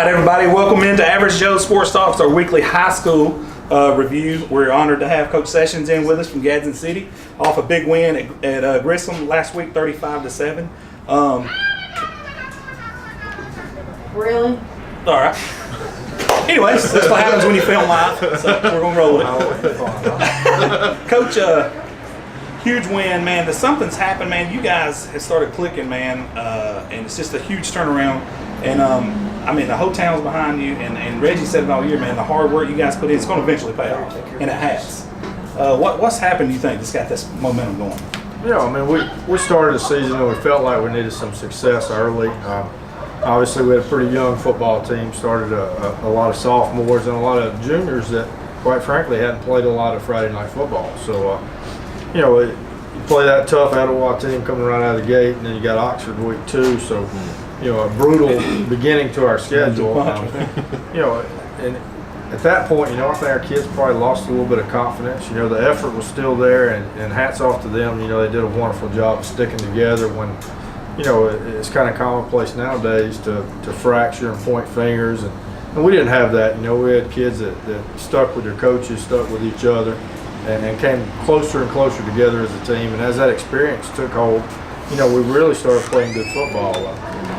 right, everybody, welcome into Average Joe Sports Talks, our weekly high school review. We're honored to have Coach Sessions in with us from Gadsden City off a big win at Grissom last week, 35-7. Really? All right. Anyways, that's what happens when you film live, so we're going to roll it. Coach, huge win, man. Something's happened, man. You guys have started clicking, man, and it's just a huge turnaround. And, I mean, the whole town's behind you, and Reggie said it all year, man, the hard work you guys put in, it's going to eventually pay off, and it has. What's happened, do you think, that's got this momentum going? Yeah, I mean, we started the season and we felt like we needed some success early. Obviously, we had a pretty young football team, started a lot of sophomores and a lot of juniors that, quite frankly, hadn't played a lot of Friday night football. So, you know, you play that tough Etowah team coming right out of the gate, and then you got Oxford week 2, so you know, a brutal beginning to our schedule. You know, and at that point, you know, I think our kids probably lost a little bit of confidence. You know, the effort was still there, and hats off to them. You know, they did a wonderful job of sticking together when, you know, it's kind of commonplace nowadays to fracture and point fingers. And we didn't have that. You know, we had kids that stuck with their coaches, stuck with each other, and came closer and closer together as a team. And as that experience took hold, you know, we really started playing good football.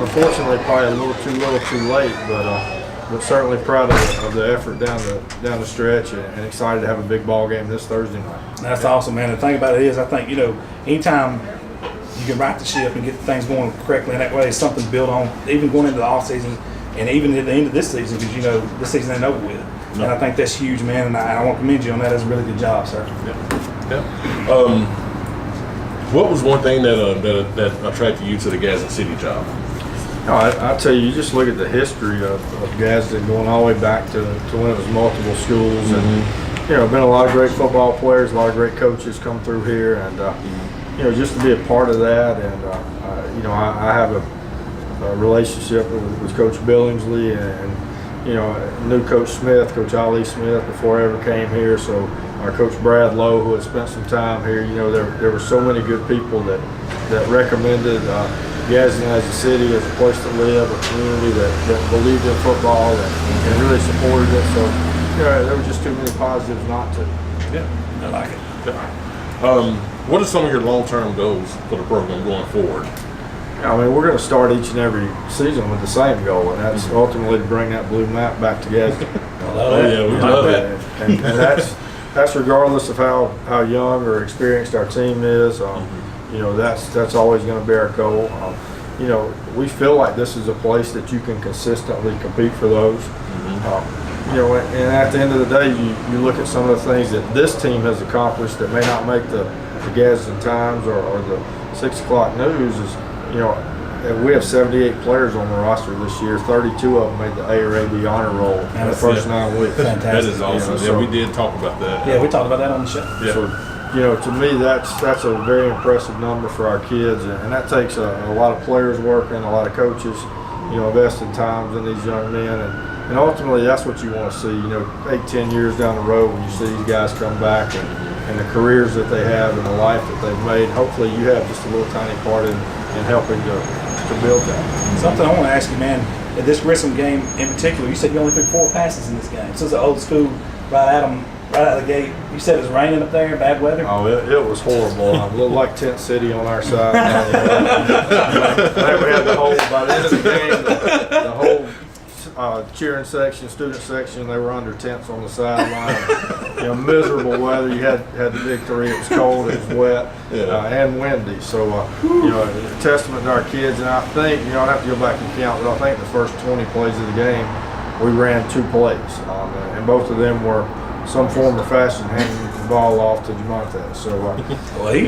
Unfortunately, probably a little too late, but certainly proud of the effort down the stretch, and excited to have a big ball game this Thursday night. That's awesome, man. The thing about it is, I think, you know, anytime you can right the ship and get things going correctly in that way, it's something to build on, even going into the off season and even at the end of this season, because, you know, this season ain't over with. No. And I think that's huge, man, and I want to commend you on that. That's a really good job, sir. Yeah. What was one thing that attracted you to the Gadsden City job? No, I tell you, you just look at the history of Gadsden going all the way back to when it was multiple schools, and you know, been a lot of great football players, a lot of great coaches come through here, and you know, just to be a part of that, and you know, I have a relationship with Coach Billingsley, and you know, knew Coach Smith, Coach Ali Smith before I ever came here, so our Coach Brad Lowe, who had spent some time here, you know, there were so many good people that recommended Gadsden as a city, as a place to live, a community that believed in football and really supported it. So, you know, there were just too many positives not to. Yeah, I like it. Yeah. What are some of your long-term goals for the program going forward? I mean, we're going to start each and every season with the same goal, and that's ultimately to bring that blue map back to Gadsden. Yeah, we love it. And that's regardless of how young or experienced our team is. You know, that's always going to be our goal. You know, we feel like this is a place that you can consistently compete for those. You know, and at the end of the day, you look at some of the things that this team has accomplished that may not make the Gadsden Times or the 6 o'clock news. Is, you know, we have 78 players on the roster this year. 32 of them made the A or AB honor roll in the first 9 weeks. Fantastic. That is awesome. You know, we did talk about that. Yeah, we talked about that on the show. Yeah. So, you know, to me, that's a very impressive number for our kids, and that takes a lot of players working, a lot of coaches, you know, investing times in these young men, and ultimately that's what you want to see. You know, 8-10 years down the road when you see these guys come back and the careers that they have and the life that they've made. Hopefully, you have just a little tiny part in helping to build that. Something I want to ask you, man, at this Grissom game in particular, you said you only threw 4 passes in this game. This is an old school, right out of the gate. You said it was raining up there, bad weather? Oh, it was horrible. It looked like Tent City on our side. We had the whole, by the end of the game, the whole cheering section, student section, they were under tents on the sideline. You know, miserable weather. You had the big 3. It was cold, it was wet, and windy. So, you know, a testament to our kids. And I think, you know, I'd have to go back and count, but I think the first 20 plays of the game, we ran 2 plays. And both of them were some form or fashion handing the ball off to Jamonte. So, well, he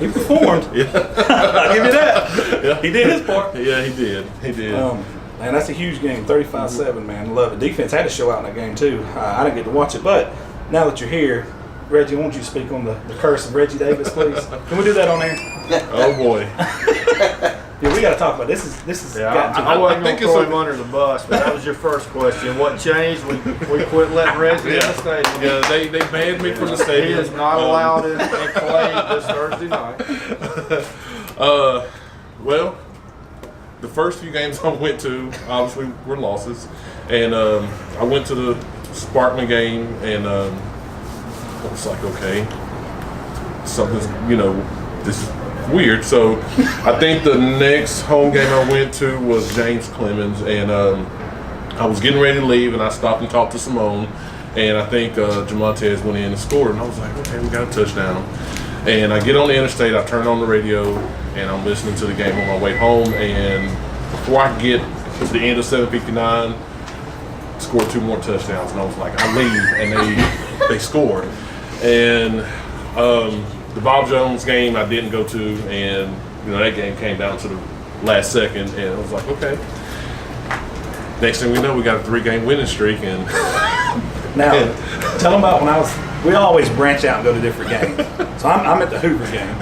he performed. I'll give you that. Yeah. He did his part. Yeah, he did. He did. Man, that's a huge game, 35-7, man. Love it. Defense had to show out in that game, too. I didn't get to watch it, but now that you're here, Reggie, won't you speak on the curse of Reggie Davis, please? Can we do that on air? Oh, boy. Yeah, we got to talk about this. This is. Yeah, I wasn't going to throw him under the bus, but that was your first question. What changed? We quit letting Reggie in the stadium. Yeah, they banned me from the stadium. He is not allowed in Clay this Thursday night. Well, the first few games I went to obviously were losses, and I went to the Sparkman game, and I was like, okay, something's, this is weird. So I think the next home game I went to was James Clemens, and I was getting ready to leave, and I stopped and talked to Simone, and I think Jamontez went in and scored, and I was like, okay, we got a touchdown. And I get on the interstate, I turn on the radio, and I'm listening to the game on my way home, and before I get to the end of 7:59, scored 2 more touchdowns, and I was like, I leave, and they scored. And the Bob Jones game I didn't go to, and that game came down to the last second, and I was like, okay. Next thing we know, we got a 3-game winning streak, and now tell them about we always branch out and go to different games. So I'm at the Hoover game.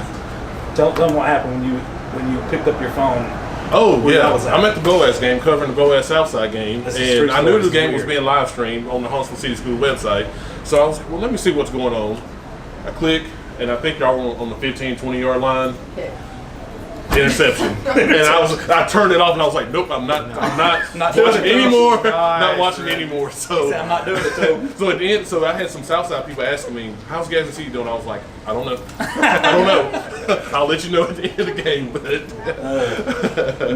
Tell them what happened when you picked up your phone. Oh yeah, I'm at the Boaz game, covering the Boaz Southside game, and I knew the game was being live streamed on the Huntsville City School website. So I was like, well, let me see what's going on. I click, and I think y'all were on the 15, 20-yard line. Okay. Interception. And I turned it off, and I was like, nope, I'm not watching anymore. Not watching anymore. So I'm not doing it too. So at the end, so I had some Southside people asking me, how's Gadsden City doing? I was like, I don't know. I don't know. I'll let you know at the end of the game. But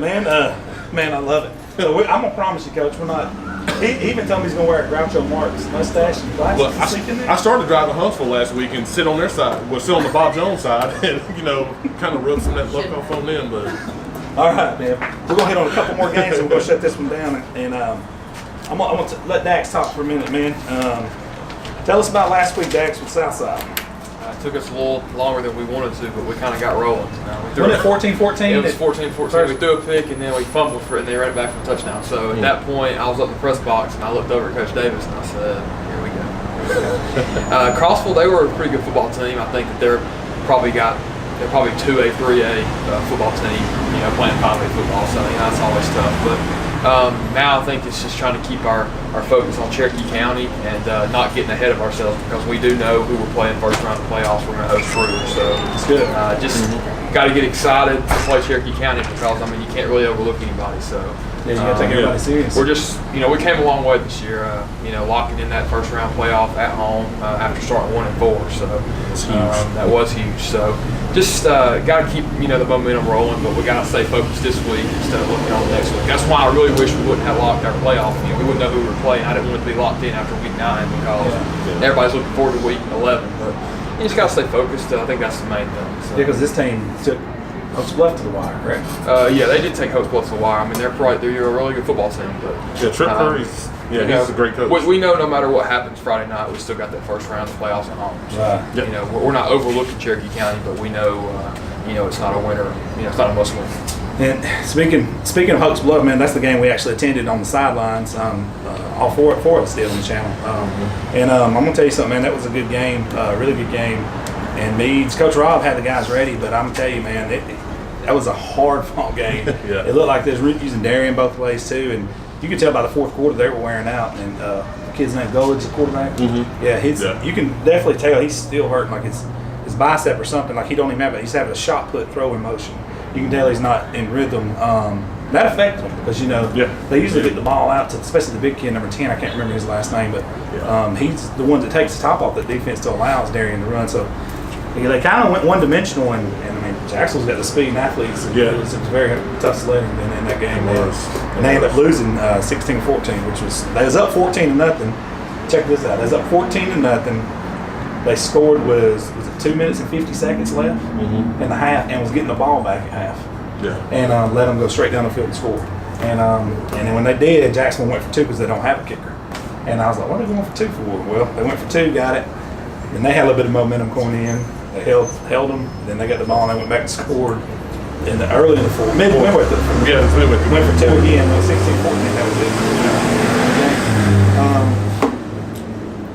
man, I love it. So I'm gonna promise you, Coach, we're not. He even told me he's gonna wear a Groucho Marx mustache and glasses. Well, I started driving Huntsville last week and sit on their side, sit on the Bob Jones side, and kind of rub some of that luck off on them. But all right, man, we're gonna hit on a couple more games and we're gonna shut this one down. And I'm gonna let Dax talk for a minute, man. Tell us about last week, Dax, with Southside. It took us a little longer than we wanted to, but we kind of got rolling. Wasn't it 14-14? It was 14-14. We threw a pick, and then we fumbled for it, and they ran it back for a touchdown. So at that point, I was up in the press box, and I looked over at Coach Davis, and I said, here we go. Crossville, they were a pretty good football team. I think that they're probably 2A, 3A football team, playing 5A football, so that's always tough. But now I think it's just trying to keep our focus on Cherokee County and not getting ahead of ourselves, because we do know who we're playing first round of playoffs. We're going to host Fruiter, so it's good. Just got to get excited to play Cherokee County, because you can't really overlook anybody. So you got to take everybody serious. We're just we came a long way this year. Locking in that first round playoff at home after starting 1-4, so that was huge. So just got to keep the momentum rolling, but we got to stay focused this week instead of looking on the next week. That's why I really wish we wouldn't have locked our playoff. We wouldn't know who we were playing. I didn't want it to be locked in after week 9, because everybody's looking forward to week 11. But you just got to stay focused. I think that's the main thing. So. Yeah, because this team took Hopes Bluff to the wire, correct? Yeah, they did take Hopes Bluff to the wire. They're a really good football team. But Trip Curry's he's a great coach. We know no matter what happens Friday night, we still got that first round of the playoffs at home. So, we're not overlooking Cherokee County, but we know it's not a winner. It's not a must-win. And speaking of Hopes Bluff, man, that's the game we actually attended on the sidelines. All four of us did on the channel. And I'm gonna tell you something, man. That was a good game, really good game. And Meads, Coach Rob had the guys ready, but I'm gonna tell you, man, that was a hard-fought game. It looked like they was using Darian both ways too, and you could tell by the fourth quarter they were wearing out. And the kid's name Gulledge, the quarterback. You can definitely tell he's still hurting, like his bicep or something. Like he don't even have it. He's having a shot put throwing motion. You can tell he's not in rhythm. That affects him because they usually get the ball out to, especially the big kid, number 10. I can't remember his last name, but he's the one that takes the top off the defense to allows Darian to run. So they kind of went one-dimensional, and Jacksonville's got the speed and athletes. It was very tough sledding in that game. And they ended up losing 16-14, which was they was up 14-0. Check this out. They was up 14-0. They scored was it 2 minutes and 50 seconds left in the half, and was getting the ball back at half. And let them go straight down the field and score. And then when they did, Jacksonville went for 2 because they don't have a kicker. And I was like, what are they going for 2 for? Well, they went for 2, got it. Then they had a little bit of momentum going in. They held them. Then they got the ball and they went back and scored early in the fourth. Midway through the fourth. Yeah, midway through. Went for 2 again. 16-14. That was it.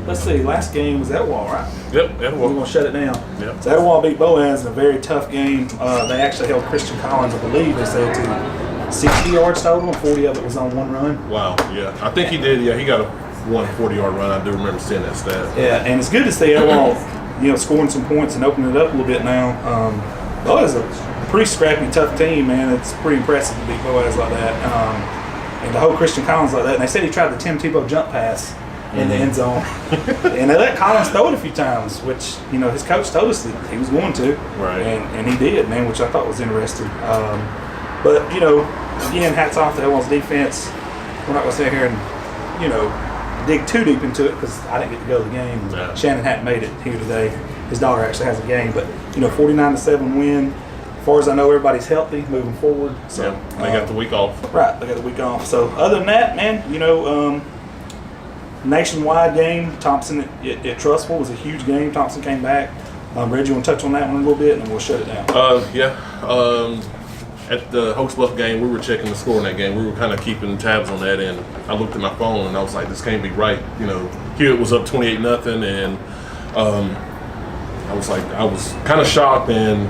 Let's see. Last game was Etowah, right? Yep, Etowah. We're going to shut it down. Yep. So Etowah beat Boaz in a very tough game. They actually held Christian Collins, I believe, they said, to 60 yards total, and 40 of it was on one run. Wow, yeah. I think he did, he got a 140-yard run. I do remember seeing that stat. Yeah, and it's good to see Etowah, scoring some points and opening it up a little bit now. Boaz is a pretty scrappy, tough team, man. It's pretty impressive to beat Boaz like that. And to hold Christian Collins like that. And they said he tried the Tim Tebow jump pass in the end zone. And they let Collins throw it a few times, which, his coach told us that he was going to. Right. And he did, man, which I thought was interesting. But, again, hats off to Elwell's defense. We're not going to sit here and, dig too deep into it because I didn't get to go to the game. Yeah. Shannon hadn't made it here today. His daughter actually has a game. But, 49-7 win. As far as I know, everybody's healthy moving forward. So They got the week off. Right, they got the week off. So other than that, man, nationwide game. Thompson at Trustful was a huge game. Thompson came back. Reggie, you want to touch on that one a little bit, and then we'll shut it down. At the Hoax Bluff game, we were checking the score in that game. We were kind of keeping tabs on that, and I looked at my phone and I was like, "This can't be right." Hewitt was up 28-0, and I was kind of shocked. And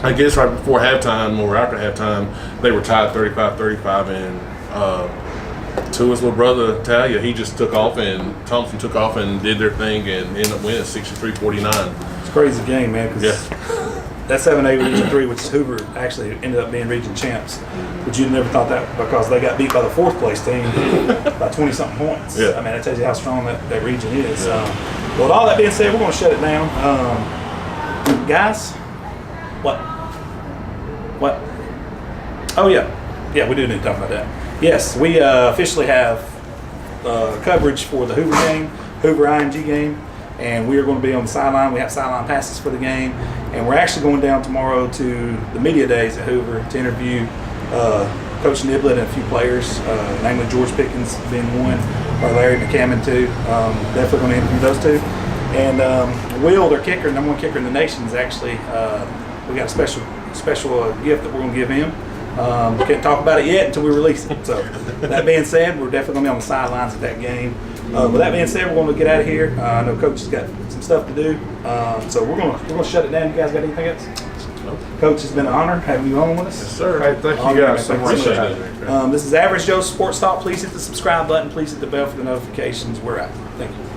I guess right before halftime or after halftime, they were tied 35-35, and Tua's little brother Talia, he just took off, and Thompson took off and did their thing and ended up winning 63-49. It's a crazy game, man, because that 7A Region 3, which is Hoover, actually ended up being region champs. But you'd never thought that because they got beat by the fourth place team by 20-something points. Yeah. I mean, that tells you how strong that region is. Well, with all that being said, we're going to shut it down. Guys, what? Oh, yeah, we do need to talk about that. Yes, we officially have coverage for the Hoover game, Hoover IMG game, and we are going to be on the sideline. We have sideline passes for the game, and we're actually going down tomorrow to the media days at Hoover to interview Coach Niblett and a few players, namely George Pickens being one, or Larry McCammon too. Definitely going to interview those two. And Will, their kicker, number one kicker in the nation, is actually we got a special gift that we're going to give him. Can't talk about it yet until we release it. So that being said, we're definitely going to be on the sidelines at that game. With that being said, we're going to get out of here. I know Coach has got some stuff to do, so we're going to shut it down. You guys got anything else? Nope. Coach, it's been an honor having you on with us. Yes, sir. Hey, thank you guys so much. Appreciate it. This is Average Joe Sports Talk. Please hit the subscribe button. Please hit the bell for the notifications. We're out. Thank you.